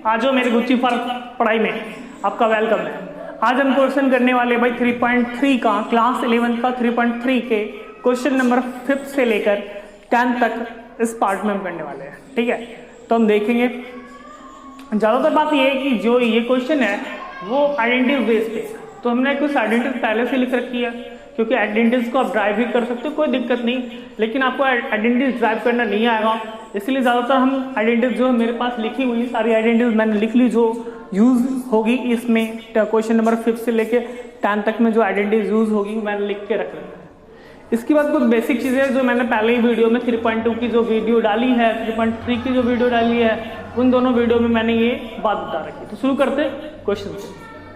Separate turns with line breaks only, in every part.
आज हो मेरे गुच्ची फॉर पढ़ाई में आपका वेलकम है। आज हम क्वेश्चन करने वाले भाई 3.3 का क्लास 11 का 3.3 के क्वेश्चन नंबर 5 से लेकर 10 तक इस पार्ट में हम करने वाले हैं। ठीक है, तो हम देखेंगे। ज़्यादातर बात ये है कि जो ये क्वेश्चन है वो आइडेंटिटी बेस्ड है, तो हमने कुछ आइडेंटिटी पहले से लिख रखी है, क्योंकि आइडेंटिटीज को आप ड्राइव भी कर सकते हो, कोई दिक्कत नहीं। लेकिन आपको आइडेंटिटीज ड्राइव करना नहीं आएगा, इसलिए ज़्यादातर हम आइडेंटिटीज जो मेरे पास लिखी हुई सारी आइडेंटिटीज मैंने लिख ली जो यूज़ होगी इसमें क्वेश्चन नंबर 5 से लेके 10 तक में जो आइडेंटिटीज यूज़ होगी मैंने लिख के रख रखा है। इसके बाद कुछ बेसिक चीज़ें जो मैंने पहले ही वीडियो में 3.2 की जो वीडियो डाली है, 3.3 की जो वीडियो डाली है, उन दोनों वीडियो में मैंने ये बात बता रखी। तो शुरू करते हैं क्वेश्चन से।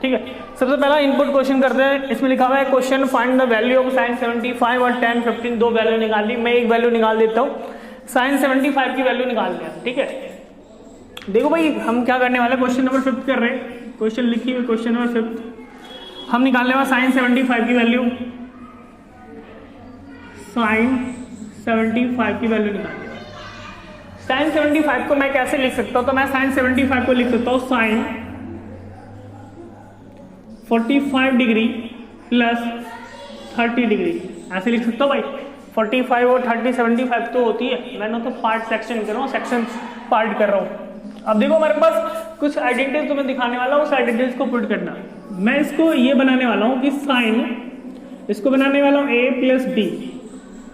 ठीक है, सबसे पहला इनपुट क्वेश्चन करते हैं। इसमें लिखा हुआ है question find the value of sin 75 और tan 15, दो वैल्यू निकाल ली। मैं एक वैल्यू निकाल देता हूँ, sin 75 की वैल्यू निकाल लिया। ठीक है, देखो भाई हम क्या करने वाले, क्वेश्चन नंबर 5 कर रहे हैं, क्वेश्चन लिखी हुई क्वेश्चन नंबर 5 हम निकालने वाले sin 75 की वैल्यू, sin 75 की वैल्यू निकालने वाले। sin 75 को मैं कैसे लिख सकता हूँ, तो मैं sin 75 को लिख सकता हूँ sin 45 डिग्री प्लस 30 डिग्री, ऐसे लिख सकता हूँ भाई। 45 और 30 75 तो होती है, मैंने तो पार्ट सेक्शन कर रहा हूँ, सेक्शन पार्ट कर रहा हूँ। अब देखो हमारे पास कुछ आइडेंटिटीज तो मैं दिखाने वाला हूँ, उस आइडेंटिटीज को पुट करना। मैं इसको ये बनाने वाला हूँ कि साइन, इसको बनाने वाला हूँ a प्लस बी।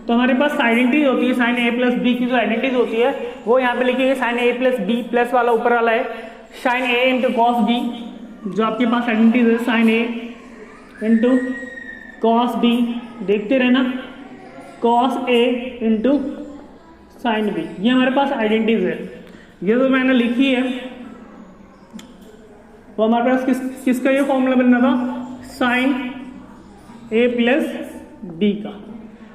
तो हमारे पास आइडेंटिटीज होती है, साइन a प्लस बी की जो आइडेंटिटीज होती है वो यहाँ पे लिखी है। Sine a plus b plus वाला ऊपर वाला है sine a into cos b, जो आपके पास आइडेंटिटीज है sine a into cos b, देखते रहना, cos a into sine B, ये हमारे पास आइडेंटिटीज है। ये जो मैंने लिखी है वो हमारे पास किसका ये फॉर्मूला बनना था, साइन a प्लस बी का।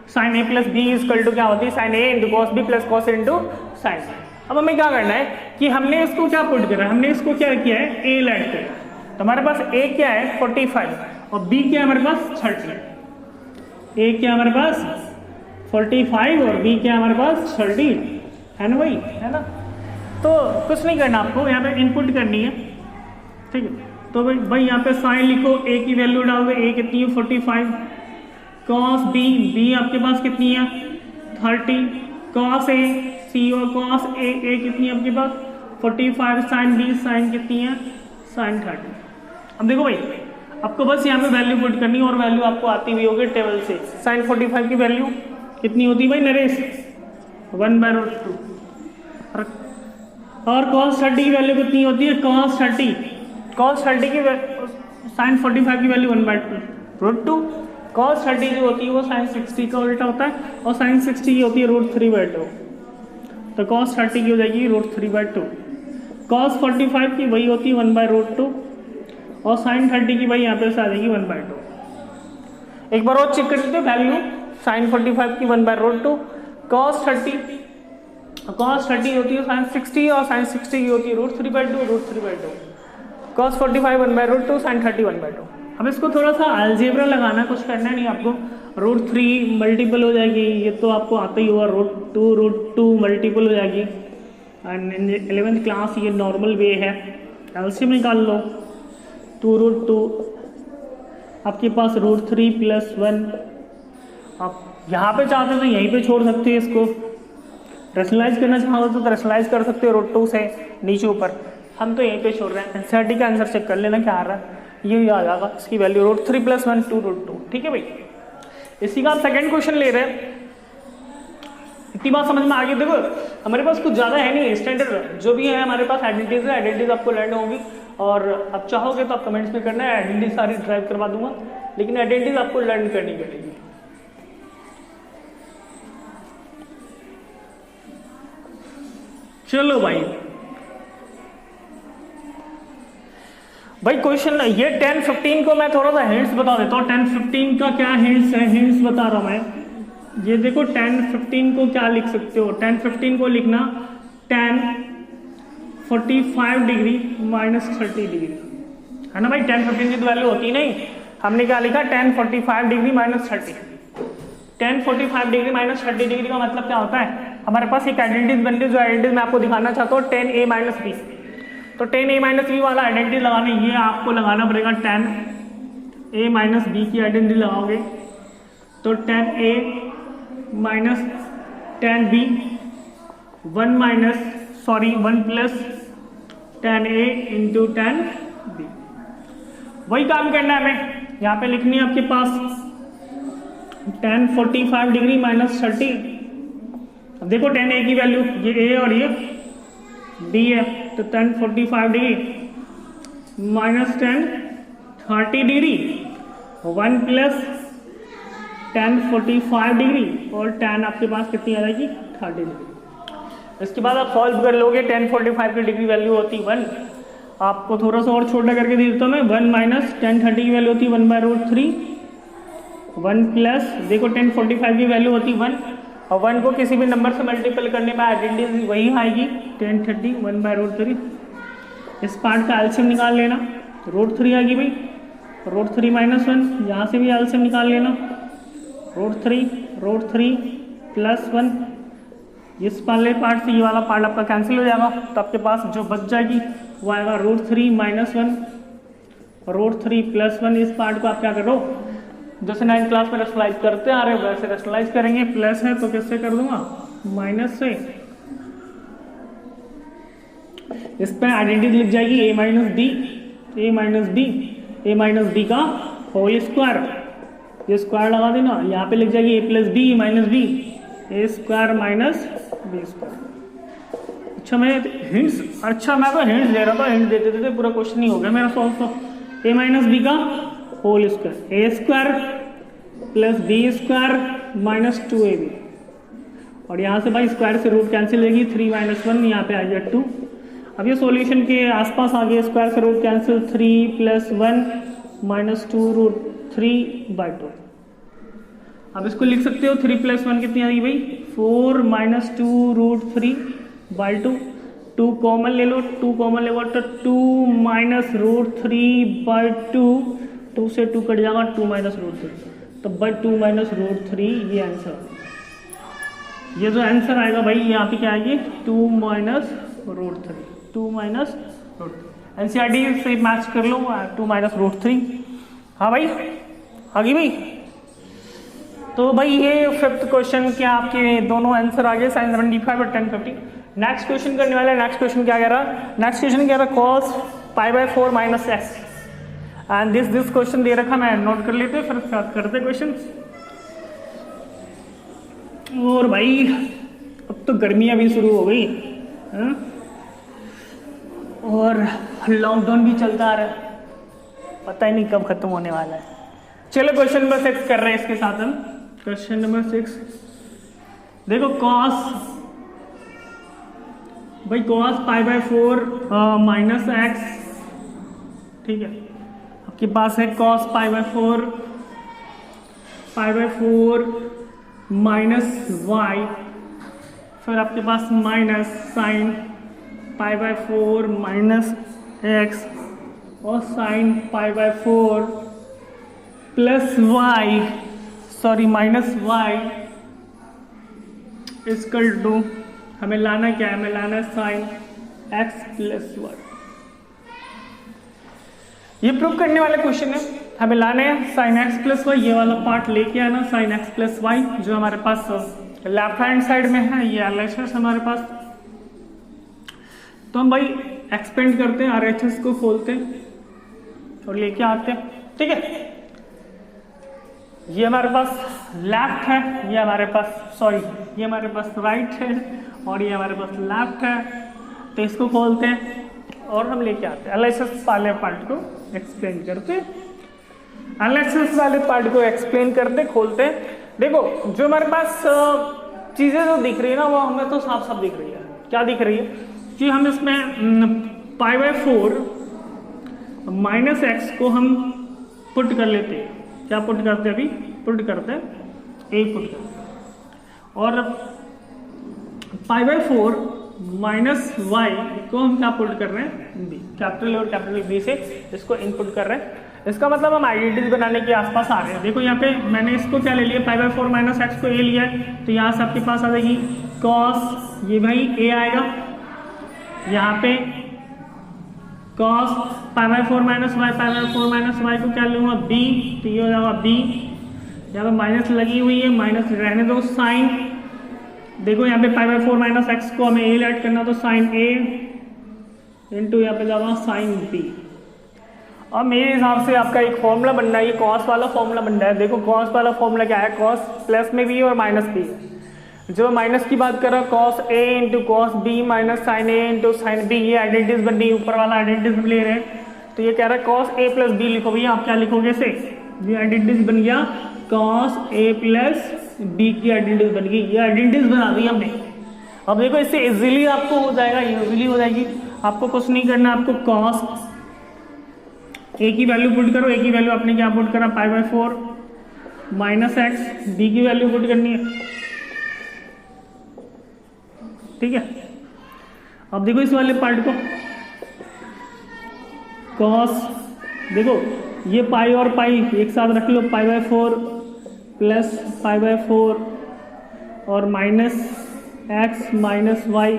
Sine a plus b equal to क्या होती है, sine a into cos b plus cos into sine. अब हमें क्या करना है कि हमने इसको क्या पुट करा है, हमने इसको क्या किया है, a लेट किया। तो हमारे पास a क्या है 45 और b क्या है हमारे पास 30। a क्या है हमारे पास 45 और b क्या है हमारे पास 30, है ना भाई, है ना। तो कुछ नहीं करना, आपको यहाँ पे इनपुट करनी है। ठीक है, तो भाई यहाँ पे साइन लिखो, a की वैल्यू डाल दो, a कितनी है 45, कॉस b आपके पास कितनी है 30, कॉस a c और कॉस a कितनी है आपके पास 45, साइन b साइन कितनी है साइन 30। अब देखो भाई आपको बस यहाँ पे वैल्यू पुट करनी है और वैल्यू आपको आती हुई होगी टेबल से। साइन 45 की वैल्यू कितनी होती है भाई नरेश, 1/√2, और cos 30 की वैल्यू कितनी होती है, cos 30 की साइन 45 की वैल्यू 1/√2, cos 30 जो होती है वो साइन 60 का उल्टा होता है, और साइन 60 की होती है √3/2, तो cos 30 की हो जाएगी √3/2, cos 45 की वही होती है 1/√2, और साइन 30 की भाई यहाँ पे आ जाएगी 1/2। एक बार और चेक कर लेते वैल्यू, साइन 45 की 1/√2, cos 30 होती है साइन 60, और साइन 60 की होती है √3/2, cos 45 1/√2, साइन 30 1/2। अब इसको थोड़ा सा अलजेब्रा लगाना, कुछ करना नहीं आपको। √3 मल्टीपल हो जाएगी, ये तो आपको आता ही होगा, √2 मल्टीपल हो जाएगी। एंड 11th क्लास ये नॉर्मल वे है, एलसीएम निकाल लो। 2√2 आपके पास √3 + 1, आप यहाँ पे चाहते हो तो यहीं पे छोड़ सकते हो, इसको रैशनलाइज करना चाहो तो रैशनलाइज कर सकते हो √2 से नीचे ऊपर, हम तो यहीं पे छोड़ रहे हैं। एनसीईआरटी का आंसर चेक कर लेना क्या आ रहा है, ये आ जाएगा, इसकी वैल्यू √3 + 1 2√2। ठीक है भाई, इसी का आप सेकंड क्वेश्चन ले रहे हैं। इतनी बात समझ में आ गई। देखो हमारे पास कुछ ज़्यादा है नहीं, स्टैंडर्ड जो भी है हमारे पास आइडेंटिटीज है, आइडेंटिटीज आपको लर्न होगी, और आप चाहोगे तो आप कमेंट्स में करना है, आइडेंटिटी सारी ड्राइव करवा दूंगा, लेकिन आइडेंटिटीज आपको लर्न करनी पड़ेगी। चलो भाई क्वेश्चन ये 10 15 को मैं थोड़ा सा हिंट्स बता देता हूँ। 10 15 का क्या हिंट्स है, हिंट्स बता रहा हूँ मैं। ये देखो 10 15 को क्या लिख सकते हो, 10 15 को लिखना tan 45 डिग्री माइनस 30 डिग्री, है ना भाई। 10 15 की तो वैल्यू होती नहीं, हमने क्या लिखा tan 45 degree minus 30। tan 45 degree minus 30 degree का मतलब क्या होता है, हमारे पास एक आइडेंटिटी बन गई, जो आइडेंटिटी मैं आपको दिखाना चाहता हूँ tan a माइनस बी। तो टेन ए माइनस बी वाला आइडेंटिटी लगाने, ये आपको लगाना पड़ेगा टेन ए माइनस बी की आइडेंटिटी लगाओगे तो tan A minus tan B one plus tan A into tan B. वही काम करना है हमें, यहाँ पे लिखनी है आपके पास टेन 45 डिग्री माइनस 30। अब देखो टेन ए की वैल्यू ये ए और ये बी है, तो ten 45 degree minus ten 30 degree one plus ten 45 degree और टेन आपके पास कितनी आ जाएगी 30 डिग्री। इसके बाद आप सॉल्व कर लोगे, टेन 45 की डिग्री वैल्यू होती 1, आपको थोड़ा सा और छोटा करके दे देता हूँ मैं, 1 माइनस टेन 30 की वैल्यू होती 1/√3 1 प्लस देखो टेन 45 की वैल्यू होती 1 और 1 को किसी भी नंबर से मल्टीपल करने में आइडेंटिटी वही आएगी टेन 30 1/√3। इस पार्ट का एलसीएम निकाल लेना, √3 आएगी भाई, √3 माइनस 1 यहाँ से भी एलसीएम निकाल लेना, √3 प्लस 1। इस वाले पार्ट से ये वाला पार्ट आपका कैंसिल हो जाएगा, तो आपके पास जो बच जाएगी वो आएगा √3 माइनस 1 √3 प्लस 1। इस पार्ट को आप क्या करो, जैसे 9th क्लास में रेशनलाइज करते आ रहे हो वैसे रेशनलाइज करेंगे। प्लस है तो किससे कर दूंगा, माइनस से। इस पर आइडेंटिटी लिख जाएगी ए माइनस बी का होल स्क्वायर, ये स्क्वायर लगा देना, यहाँ पे लिख जाएगी ए प्लस बी माइनस बी, ए स्क्वायर माइनस बी स्क्वायर। अच्छा मैं तो हिंट्स दे रहा था, हिंट देते देते पूरा क्वेश्चन ही हो गया मेरा सॉल्व। तो ए माइनस बी का whole square, A square plus B square minus 2ab, और यहाँ से भाई स्क्वायर से रूट कैंसिल होगी, 3 माइनस 1 यहाँ पे आ गया 2। अब ये सॉल्यूशन के आसपास आ गया, स्क्वायर से रूट कैंसिल, 3 प्लस 1 माइनस 2√3/2। अब इसको लिख सकते हो 3 प्लस 1 कितनी आ गई भाई 4 माइनस 2√3/2। 2 कॉमन ले लो, 2 कॉमन ले लो तो 2 माइनस √3/2, 2 से 2 कट जाएगा 2 माइनस √3, तो बाई 2 माइनस √3 ये आंसर। ये जो आंसर आएगा भाई यहाँ पे क्या आएगी 2 माइनस √3 एनसीईआरटी से मैच कर लो 2 माइनस √3। हाँ भाई आगे भाई, तो भाई ये फिफ्थ क्वेश्चन के आपके दोनों आंसर आ गए, साइन 75 और 1050। नेक्स्ट क्वेश्चन करने वाला है, नेक्स्ट क्वेश्चन क्या कह रहा है, नेक्स्ट क्वेश्चन कह रहा है cos π/4 minus x and this question दे रखा, मैं नोट कर लेते फिर स्टार्ट करते क्वेश्चन। और भाई अब तो गर्मियाँ भी शुरू हो गई है और लॉकडाउन भी चलता आ रहा है, पता ही नहीं कब खत्म होने वाला है। चलो क्वेश्चन नंबर 6 कर रहे हैं इसके साथ हम। क्वेश्चन नंबर 6 देखो cos π/4 माइनस एक्स, ठीक है, आपके पास है cos π/4 माइनस वाई, फिर आपके पास माइनस साइन π/4 माइनस एक्स और sine π/4 plus y, sorry minus y equal to, हमें लाना क्या है, हमें लाना साइन एक्स प्लस वाई। ये प्रूव करने वाला क्वेश्चन है, हमें लाना है साइन एक्स प्लस वाई, ये वाला पार्ट लेके आना साइन एक्स प्लस वाई जो हमारे पास लेफ्ट हैंड साइड में है, ये LHS हमारे पास। तो हम भाई एक्सपेंड करते हैं, RHS को खोलते हैं और लेके आते हैं, ठीक है। ये हमारे पास लेफ्ट है, ये हमारे पास सॉरी ये हमारे पास राइट है और ये हमारे पास लेफ्ट है, तो इसको खोलते हैं और हम लेके आते हैं। LHS वाले पार्ट को एक्सप्लेन करते, LHS वाले पार्ट को एक्सप्लेन करते खोलते हैं। देखो जो हमारे पास चीज़ें जो दिख रही है ना वो हमें तो साफ साफ दिख रही है। क्या दिख रही है कि हम इसमें π/4 माइनस एक्स को हम पुट कर लेते हैं, क्या पुट करते हैं, अभी पुट करते हैं ए पुट करते हैं, और π/4 माइनस वाई को हम क्या पुट कर रहे हैं बी, कैपिटल और कैपिटल बी से इसको इनपुट कर रहे हैं। इसका मतलब हम आइडेंटिटी बनाने के आसपास आ रहे हैं। देखो यहाँ पे मैंने इसको क्या ले लिया, π/4 माइनस एक्स को ए लिया है, तो यहाँ से आपके पास आ जाएगी cos, ये भाई ए आएगा, यहाँ पे cos pi by 4 minus y, pi by 4 minus y को क्या लूँगा बी, तो ये हो जाएगा बी। यहाँ पे माइनस लगी हुई है, माइनस रहने दो। साइन देखो यहाँ पे पाई बाई 4 माइनस एक्स को हमें ए ऐड करना, तो साइन ए इंटू यहाँ पे जाएगा साइन बी। अब मेरे हिसाब से आपका एक फॉर्मूला बन रहा है, ये कॉस वाला फॉर्मूला बन रहा है। देखो कॉस वाला फॉर्मूला क्या है, कॉस प्लस में भी और माइनस भी है। जो माइनस की बात कर रहा है cos A into cos B minus sine A into sine B, ये आइडेंटिटीज बन रही है, ऊपर वाला आइडेंटिटीज ले रहे हैं। तो ये कह रहा है कॉस ए प्लस बी लिखो भैया, आप क्या लिखोगे इसे, ये आइडेंटिटीज बन गया कॉस ए प्लस बी की आइडेंटिटीज बन गई, ये आइडेंटिटीज बना दी हमने। अब देखो इससे इजीली आपको हो जाएगा, इजीली हो जाएगी, आपको कुछ नहीं करना। आपको कॉस ए की वैल्यू पुट करो, ए की वैल्यू आपने क्या पुट करा pi by 4 minus x, b की वैल्यू पुट करनी है, ठीक है। अब देखो इस वाले पार्ट को कॉस, देखो ये पाई और पाई एक साथ रख लो, pi by 4 plus pi by 4 और माइनस एक्स माइनस वाई,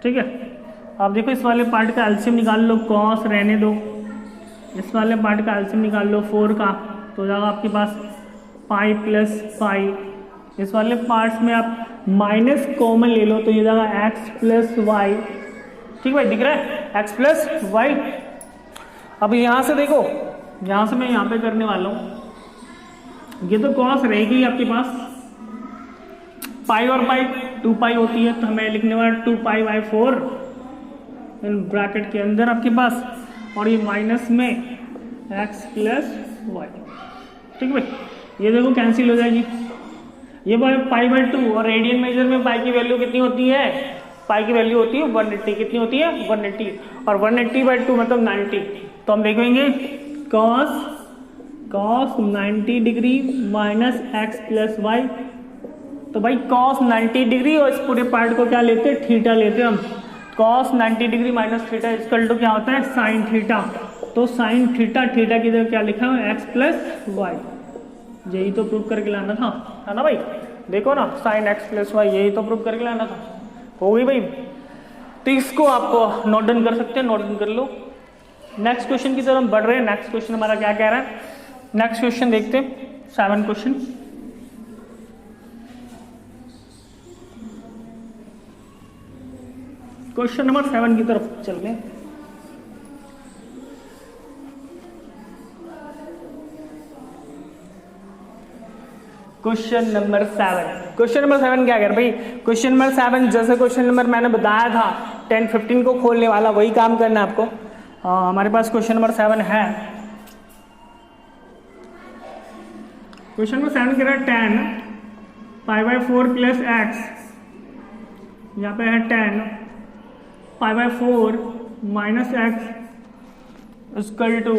ठीक है। अब देखो इस वाले पार्ट का एलसीएम निकाल लो, कॉस रहने दो, इस वाले पार्ट का एलसीएम निकाल लो 4 का, तो जाएगा आपके पास पाई प्लस पाई। इस वाले पार्ट्स में आप माइनस कॉमन ले लो, तो ये जाएगा एक्स प्लस वाई, ठीक भाई, दिख रहा है एक्स प्लस वाई। अब यहाँ से देखो, यहाँ से मैं यहाँ पे करने वाला हूँ, ये तो कॉस रहेगी आपके पास, पाई और पाई 2 पाई होती है, तो हमें लिखने वाला 2 पाई बाई 4 ब्रैकेट के अंदर आपके पास, और ये माइनस में एक्स प्लस वाई, ठीक भाई। ये देखो कैंसिल हो जाएगी, ये पाई बाई 2 और रेडियन मेजर में पाई की वैल्यू कितनी होती है, पाई की वैल्यू होती है 180, कितनी होती है 180, और 180 बाई 2 मतलब 90। तो हम देखेंगे cos 90 degree minus x plus y, तो भाई कॉस 90 डिग्री और इस पूरे पार्ट को क्या लेते हैं, थीटा लेते हैं हम। Cos 90 degree minus theta equal to क्या होता है, साइन थीटा। तो साइन थीटा, थीटा की जगह क्या लिखा है एक्स प्लस वाई, यही तो प्रूव करके लाना था, है ना भाई। देखो ना साइन एक्स प्लस वाई, यही तो प्रूव करके लाना था, हो गई भाई। तो इसको आप नोट डाउन कर सकते हैं, नोट डाउन कर लो। नेक्स्ट क्वेश्चन की तरफ हम बढ़ रहे हैं। नेक्स्ट क्वेश्चन हमारा क्या कह रहा है, नेक्स्ट क्वेश्चन देखते हैं, 7 क्वेश्चन। क्वेश्चन नंबर 7 की तरफ चल रहे हैं। क्वेश्चन नंबर 7, क्वेश्चन नंबर 7 क्या कर भाई, क्वेश्चन नंबर 7 जैसे क्वेश्चन नंबर मैंने बताया था 10-15 को खोलने वाला, वही काम करना है आपको। हमारे पास क्वेश्चन नंबर 7 है। क्वेश्चन नंबर 7 कह रहा है 10 पाई बाई 4 प्लस एक्स, यहाँ पे है 10 pi by 4 minus x equal to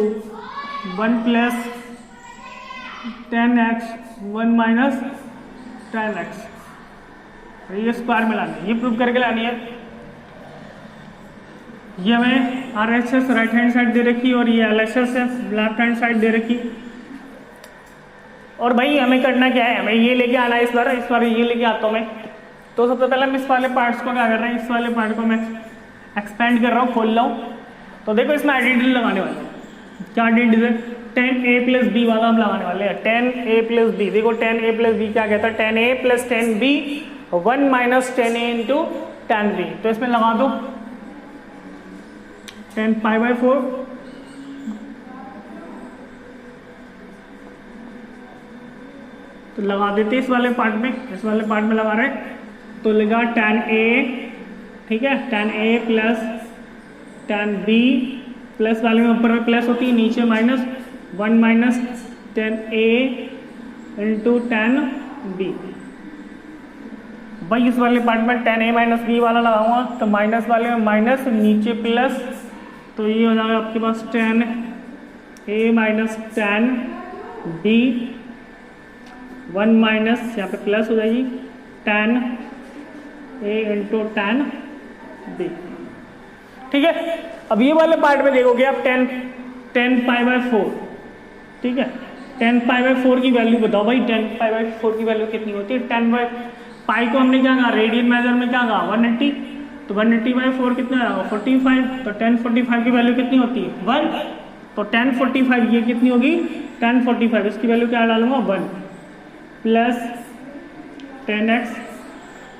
1 plus 10x 1 minus 10x, ये स्क्वायर में लानी है, ये प्रूव करके लानी है। ये हमें RHS राइट हैंड साइड दे रखी और ये LHS है लेफ्ट हैंड साइड दे रखी। और भाई हमें करना क्या है, हमें ये लेके आना है इस बार ये लेके आता हूँ मैं। तो सबसे पहले हम इस वाले पार्ट्स को क्या कर रहे हैं, इस वाले पार्ट को मैं एक्सपेंड कर रहा हूँ, खोल रहा हूँ। तो देखो इसमें आइडेंटिटी लगाने वाले हैं, क्या आइडेंटिटी है, 10a प्लस बी वाला हम लगाने वाले हैं। 10a प्लस बी, देखो 10a प्लस बी क्या कहता है, 10a plus 10b 1 minus 10a into 10b। तो इसमें लगा दो 10 पाई बाई 4 तो लगा देते इस वाले पार्ट में, इस वाले पार्ट में लगा रहे हैं, तो लगा 10a, ठीक है, 10a प्लस 10b, प्लस वाले में ऊपर में प्लस होती है, नीचे minus 1 minus 10a into 10b। भाई इस वाले पार्ट में 10a माइनस b वाला लगाऊंगा, तो माइनस वाले में माइनस, नीचे प्लस, तो ये हो जाएगा आपके पास 10a माइनस 10b 1 माइनस, यहाँ पे प्लस हो जाएगी 10a इंटू 10b, ठीक है। अब ये वाले पार्ट में देखोगे आप 10 पाई बाई 4, ठीक है, 10 पाई बाई 4 की वैल्यू बताओ भाई, 10 पाई बाई 4 की वैल्यू कितनी होती है। 10 बाई पाई को हमने क्या कहा, रेडियन मेजर में क्या कहा 180, तो 180/4 कितना आएगा 45, तो 1045 की वैल्यू कितनी होती है 1, तो 1045 ये कितनी होगी 1045, इसकी वैल्यू क्या डालूंगा 1 प्लस 10x,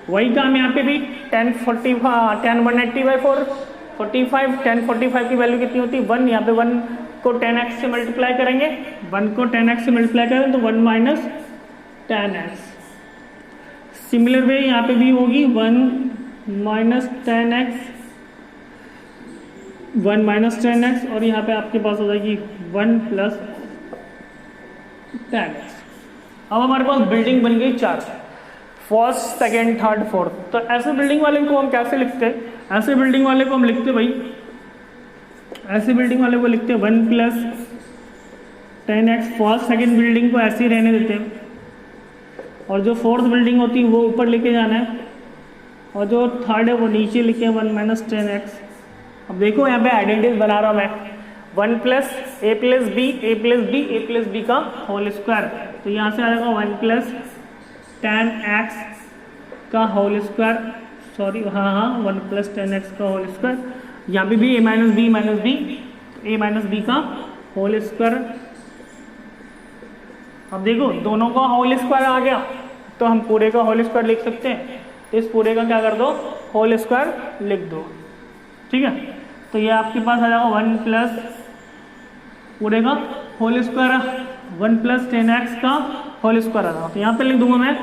वही काम यहाँ पे भी 180/4 45, 1045 की वैल्यू कितनी होती है 1, यहाँ पे 1 को 10x से मल्टीप्लाई करेंगे, 1 को 10x से मल्टीप्लाई करें तो 1 माइनस 10x। सिमिलर वे यहाँ पे भी होगी 1 माइनस 10x, 1 माइनस 10x, और यहाँ पे आपके पास हो जाएगी 1 प्लस 10x। अब हमारे पास बिल्डिंग बन गई 4, फर्स्ट, सेकेंड, थर्ड, फोर्थ। तो ऐसे बिल्डिंग वाले को हम कैसे लिखते हैं, ऐसे बिल्डिंग वाले को हम लिखते भाई, ऐसे बिल्डिंग वाले को लिखते 1 plus 10x। First second building को ऐसे ही रहने देते हैं, और जो फोर्थ बिल्डिंग होती है वो ऊपर लेके जाना है, और जो थर्ड है वो नीचे लिखे 1 माइनस 10x। अब देखो यहाँ पे आइडेंटिटी बना रहा हूँ मैं, 1 plus a plus b, a plus b, a plus b का होल स्क्वायर, तो यहाँ से आ जाएगा 1 प्लस 10x का होल स्क्वायर, सॉरी हाँ 1 प्लस 10x का होल स्क्वायर, यहाँ पे भी a minus b minus b, a minus B का होल स्क्वायर। अब देखो दोनों का होल स्क्वायर आ गया, तो हम पूरे का होल स्क्वायर लिख सकते हैं, तो इस पूरे का क्या कर दो होल स्क्वायर लिख दो, ठीक है। तो ये आपके पास आ जाएगा 1 प्लस पूरे का होल स्क्वायर, 1 प्लस 10x का होल स्क्वायर आ जाएगा, तो यहाँ पे लिख दूंगा मैं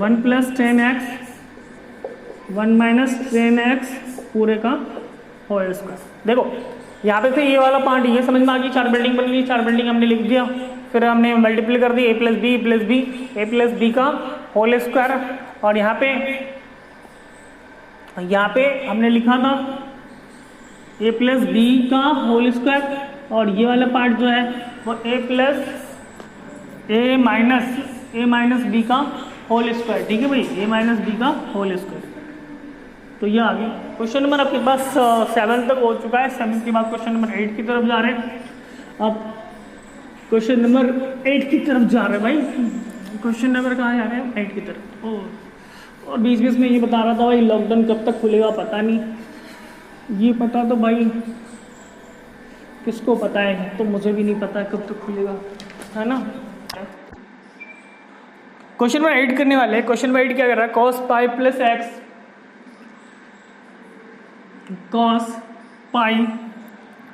1 प्लस 10x 1 माइनस 10x पूरे का होल स्क्वायर। देखो यहाँ पे से ये वाला पार्ट ये समझ में आ गई, 4 बिल्डिंग बन गई, 4 बिल्डिंग हमने लिख दिया, फिर हमने मल्टीप्लाई कर दी a plus b plus b, a plus b का होल स्क्वायर, और यहाँ पे हमने लिखा था a प्लस बी का होल स्क्वायर, और ये वाला पार्ट जो है वो a plus a minus B का होल स्क्वायर, ठीक है भाई, a माइनस बी का होल स्क्वायर। तो ये आ गया क्वेश्चन नंबर आपके पास 7 तक हो चुका है, 7 के बाद क्वेश्चन नंबर 8 की तरफ जा रहे हैं। अब क्वेश्चन नंबर 8 की तरफ जा रहे हैं भाई, क्वेश्चन नंबर कहाँ जा रहे हैं 8 की तरफ। और बीच बीच में ये बता रहा था भाई लॉकडाउन कब तक खुलेगा पता नहीं, ये पता तो भाई किसको पता है, तो मुझे भी नहीं पता कब तक खुलेगा, है ना। क्वेश्चन नंबर 8 करने वाले हैं। क्वेश्चन नंबर 8 क्या कर रहा है, cos pi plus x, cos pi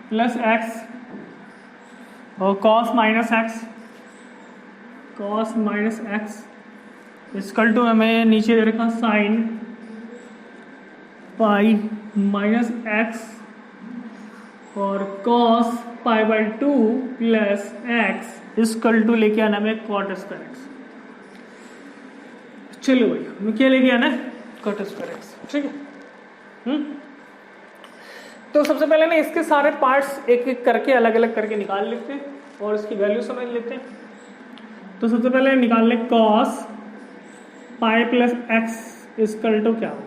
plus x और cos minus x equal to हमें नीचे दे रखा साइन पाई माइनस एक्स और cos pi by 2 plus x equal to लेके आना हमें cot स्क्वायर एक्स। चलो भाई हमें क्या लेके आना है cot स्क्वायर एक्स, ठीक है। तो सबसे पहले ना इसके सारे पार्ट्स एक एक करके अलग अलग करके निकाल लेते हैं और इसकी वैल्यू समझ लेते हैं। तो सबसे पहले निकाल ले cos pi plus x equal to क्या होगा।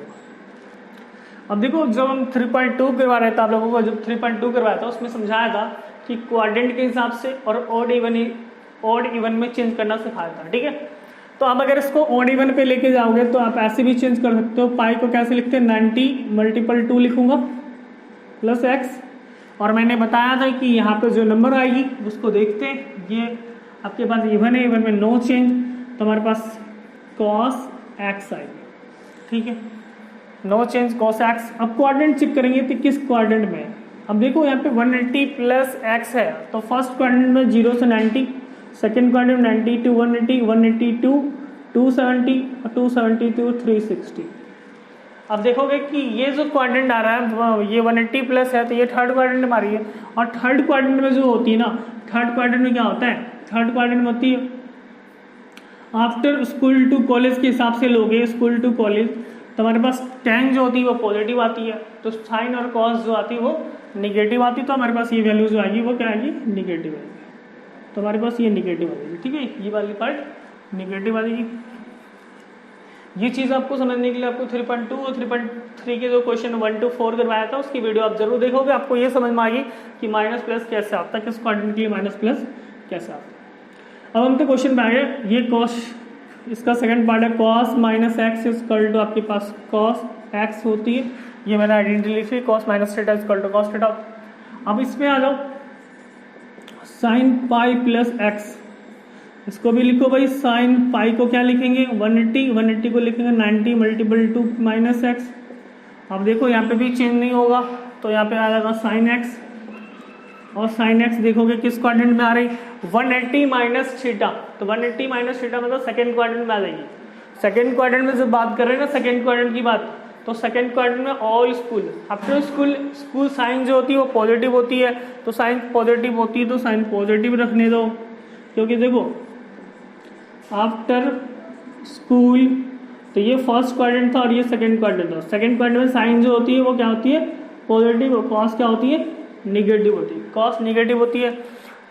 अब देखो जब हम 3.2 करवा रहे थे आप लोगों को, जब 3.2 करवाया था उसमें समझाया था कि क्वाड्रेंट के हिसाब से और ऑड इवन में चेंज करना सिखाया था, ठीक है। तो अब अगर इसको ऑड इवन पे लेके जाओगे तो आप ऐसे भी चेंज कर सकते हो। पाई को कैसे लिखते हैं 90 मल्टीपल 2 लिखूंगा प्लस एक्स, और मैंने बताया था कि यहाँ पे जो नंबर आएगी उसको देखते हैं, ये आपके पास इवन है, इवन में नो चेंज, तो हमारे पास cos x आएगी, ठीक है, नो चेंज cos x। अब क्वाड्रेंट चेक करेंगे तो किस क्वाड्रेंट में है। अब देखो यहाँ पे 180 प्लस x है, तो फर्स्ट क्वाड्रेंट में 0 से 90, सेकेंड क्वाड्रेंट 90 to 180, 180 to 270 और 270 to 360। अब देखोगे कि ये जो क्वाड्रेंट आ रहा है ये 180 प्लस है, तो ये थर्ड क्वाड्रेंट में आ रही है। और थर्ड क्वाड्रेंट में जो होती है ना, थर्ड क्वाड्रेंट में क्या होता है, थर्ड क्वाड्रेंट में होती है आफ्टर स्कूल टू कॉलेज के हिसाब से लोगे, स्कूल टू कॉलेज, तो हमारे पास tan जो होती है वो पॉजिटिव आती है, तो साइन और cos जो आती है वो निगेटिव आती है, तो हमारे पास ये वैल्यू जो आएगी वो क्या आएगी निगेटिव आएगी, तो हमारे पास ये निगेटिव आएगी, ठीक है, ये वाली पार्ट निगेटिव आ जाएगी। ये चीज़ आपको समझने के लिए आपको 3.2 और 3.3 के जो क्वेश्चन 1 to 4 करवाया था उसकी वीडियो आप जरूर देखोगे, आपको ये समझ में आएगी कि माइनस प्लस कैसे आता है, किस क्वाड्रेंट के लिए माइनस प्लस कैसे आता है। अब हम तो क्वेश्चन पे आ गए, ये cos, इसका सेकंड पार्ट है cos minus x equal to आपके पास cos x होती है, ये मैंने आइडेंटिटी लिखी cos minus theta equal to cos theta. अब इसमें आ जाओ साइन पाई प्लस एक्स, इसको भी लिखो भाई। साइन पाई को क्या लिखेंगे 180, 180 को लिखेंगे 90 मल्टीपल टू माइनस एक्स। अब देखो यहाँ पे भी चेंज नहीं होगा तो यहाँ पे आ जाएगा साइन एक्स, और साइन एक्स देखोगे किस क्वाड्रेंट में आ रही 180 माइनस थीटा, तो 180 माइनस थीटा मतलब सेकेंड क्वाड्रेंट में आ जाएगी। सेकेंड क्वाड्रेंट में जब बात कर रहे हैं ना सेकेंड क्वाड्रेंट की बात, तो सेकेंड क्वाड्रेंट में all school after school sine जो होती है वो पॉजिटिव होती है, तो साइन पॉजिटिव होती है तो साइन पॉजिटिव रखने दो, क्योंकि देखो आफ्टर स्कूल तो ये फर्स्ट क्वाड्रेंट था और ये सेकंड क्वाड्रेंट था। सेकंड क्वाड्रेंट में साइन जो होती है वो क्या होती है पॉजिटिव, और कॉस क्या होती है निगेटिव होती है, कॉस निगेटिव होती है।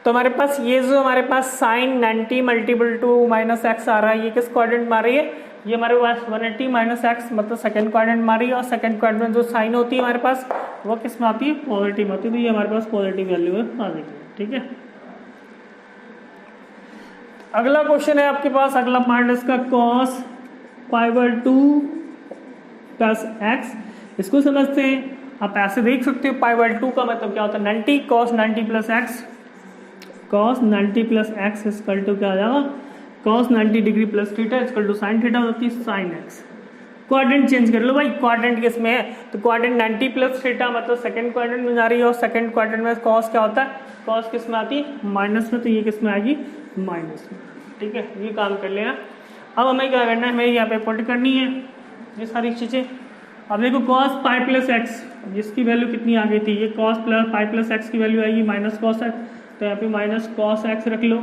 तो हमारे पास ये जो हमारे पास sine 90 multiple two minus x आ रहा है, ये किस क्वाड्रेंट में आ रही है, ये हमारे पास 180 माइनस एक्स मतलब सेकंड क्वाड्रेंट में आ रही है, और सेकंड क्वाड्रेंट में जो साइन होती है हमारे पास वो किस में आती है पॉजिटिव में आती है, तो ये हमारे पास पॉजिटिव वैल्यू है आ जाएगी। ठीक है, अगला क्वेश्चन है आपके पास, अगला पार्ट इसका कॉस पाई 2 प्लस एक्स। इसको समझते हैं, आप ऐसे देख सकते हो पाई 2 का मतलब क्या होता है 90 cos 90 plus x, cos 90 plus x equal to क्या आ जाएगा cos 90 degree plus theta equal to sine theta होती है साइन एक्स। क्वाड्रेंट चेंज कर लो भाई, क्वाड्रेंट किस में है, तो क्वाड्रेंट 90 प्लस थीटा मतलब सेकंड क्वाड्रेंट में जा रही है, और सेकंड क्वाड्रेंट में कॉस क्या होता है कॉस किस में आती है माइनस में, तो ये किस में आएगी माइनस में। ठीक है, ये काम कर लेना। अब हमें क्या करना है, हमें यहाँ पे पुट करनी है ये सारी चीज़ें। अब देखो कॉस पाई प्लस एक्स जिसकी वैल्यू कितनी आ गई थी, ये cos plus pi plus x की वैल्यू आएगी माइनस कॉस एक्स, तो यहाँ पे माइनस कॉस एक्स रख लो।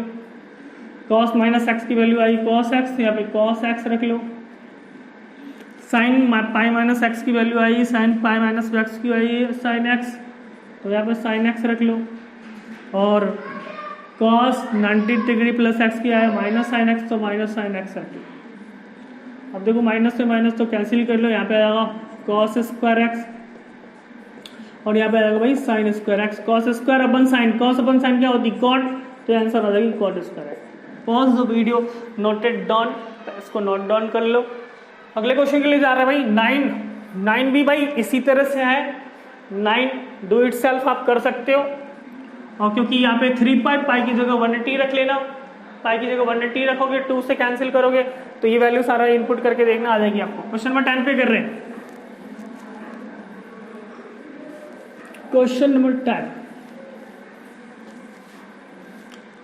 कॉस माइनस एक्स की वैल्यू आई कॉस एक्स, यहाँ पे कॉस एक्स रख लो। साइन पाई माइनस एक्स की वैल्यू आई साइन पाई माइनस एक्स की आई साइन एक्स, तो यहाँ पे साइन एक्स रख लो। और कॉस 90 डिग्री प्लस एक्स की आया माइनस साइन एक्स, तो माइनस साइन एक्स रख लो। अब देखो माइनस से माइनस तो कैंसिल कर लो, यहाँ पे आएगा कॉस स्क्वायर एक्स, और यहाँ पे आएगा भाई sine square x. Cos square अपन साइन, कॉस अपन साइन क्या होती है कॉट, तो आंसर आ जाएगी cot square x. Pause the video, noted down, इसको नोट डाउन कर लो। अगले क्वेश्चन के लिए जा रहा है भाई 9 भी भाई इसी तरह से है। 9 डू इट सेल्फ आप कर सकते हो, और क्योंकि यहाँ पे 3 पाई की जगह 180 रख लेना, पाई की जगह 180 रखोगे 2 से कैंसिल करोगे तो ये वैल्यू सारा इनपुट करके देखना आ जाएगी आपको। क्वेश्चन नंबर 10 पे कर रहे हैं, क्वेश्चन नंबर 10।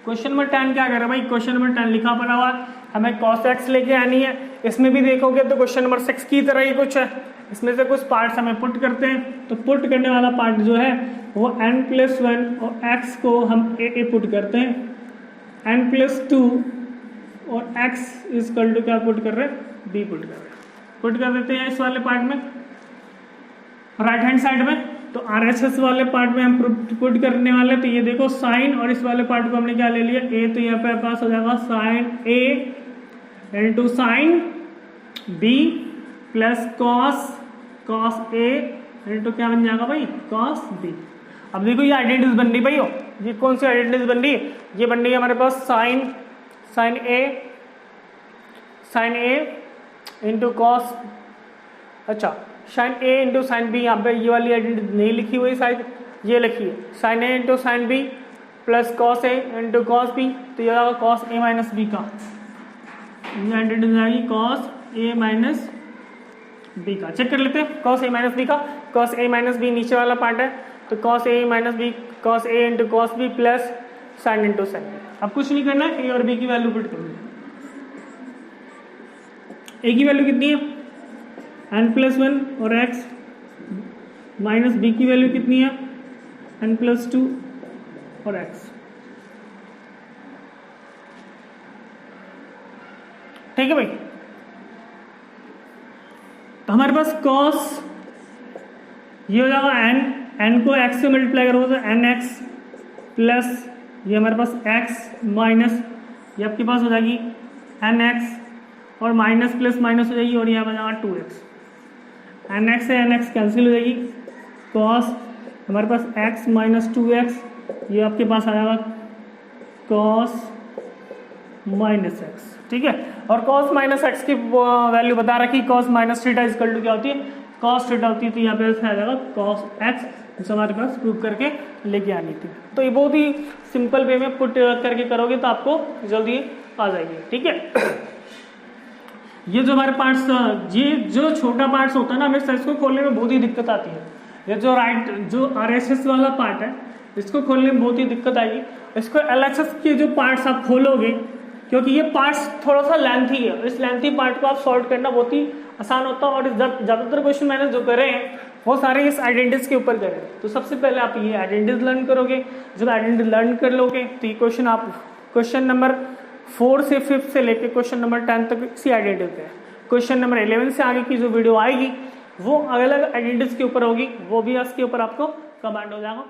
क्वेश्चन नंबर 10 क्या कर रहा है भाई, क्वेश्चन नंबर 10 लिखा पड़ा हुआ हमें cos x लेके आनी है। इसमें भी देखोगे तो क्वेश्चन नंबर 6 की तरह ही कुछ है, इसमें से कुछ पार्ट्स हमें पुट करते हैं। तो पुट करने वाला पार्ट जो है वो n+1 और x को हम a पुट करते हैं, n+2 और x इक्वल टू क्या पुट कर रहे हैं b पुट कर रहे हैं। पुट कर देते हैं इस वाले पार्ट में राइट हैंड साइड में, तो RHS वाले पार्ट में हम पुट करने वाले, तो ये देखो साइन, और इस वाले पार्ट को हमने क्या ले लिया a, तो यहाँ पे पास हो जाएगा sine a into sine b plus cos a into क्या बन जाएगा भाई कॉस b। अब देखो ये आइडेंटिटीज बन रही भाई, ये कौन सी आइडेंटिटीज बन रही है, ये बन रही है हमारे पास साइन a इंटू कॉस, अच्छा sine a into sine b, यहाँ पे ये वाली आइडेंटिटी नहीं लिखी हुई शायद, ये लिखी है sine a into sine b plus cos a into cos b, तो ये आएगा कॉस a माइनस बी का, ये आइडेंटिटी आएगी कॉस a माइनस बी का। चेक कर लेते हैं कॉस a माइनस बी का, कॉस a माइनस बी नीचे वाला पार्ट है, तो cos a minus b cos a into cos b plus sine into sine b. अब कुछ नहीं करना है, a और b की वैल्यू पुट करनी है। a की वैल्यू कितनी है n+1 और x, माइनस b की वैल्यू कितनी है n+2 और x। ठीक है भाई, तो हमारे पास cos ये हो जाएगा n को x से मल्टीप्लाई करोगे तो nx प्लस ये हमारे पास x माइनस ये आपके पास हो जाएगी nx और माइनस प्लस माइनस हो जाएगी, और यहाँ बन जाएगा 2x। nx से nx कैंसिल हो जाएगी, cos हमारे पास x माइनस 2x, ये आपके पास आ जाएगा cos माइनस एक्स। ठीक है, और cos माइनस एक्स की वैल्यू बता रखी, cos minus theta equal to क्या होती है कॉस थीटा होती थी, यहाँ पे आ जाएगा कॉस एक्स, जो हमारे पास प्रूव करके लेके आनी थी। तो ये बहुत ही सिंपल वे में पुट करके करोगे तो आपको जल्दी आ जाएगी, ठीक है। ये जो हमारे पार्ट्स, ये जो छोटा पार्ट्स होता है ना, हमें इसको खोलने में बहुत ही दिक्कत आती है। ये जो RSS वाला पार्ट है, इसको खोलने में बहुत ही दिक्कत आएगी। इसको LHS के जो पार्ट्स आप खोलोगे, क्योंकि ये पार्ट्स थोड़ा सा लेंथी है, इस लेंथी पार्ट को आप सॉल्व करना बहुत ही आसान होता है। और ज़्यादातर क्वेश्चन मैंने जो करे हैं वो सारे इस आइडेंटिटीज के ऊपर करे। तो सबसे पहले आप ये आइडेंटिटीज लर्न करोगे। जब आइडेंटिटी लर्न कर लोगे तो ये क्वेश्चन आप क्वेश्चन नंबर 4 से 5 से लेकर क्वेश्चन नंबर 10 तक इसी आइडेंटिटी पे है। क्वेश्चन नंबर 11 से आगे की जो वीडियो आएगी वो अलग अलग आइडेंटिटीज के ऊपर होगी, वो भी इसके ऊपर आपको कमांड हो जाएगा।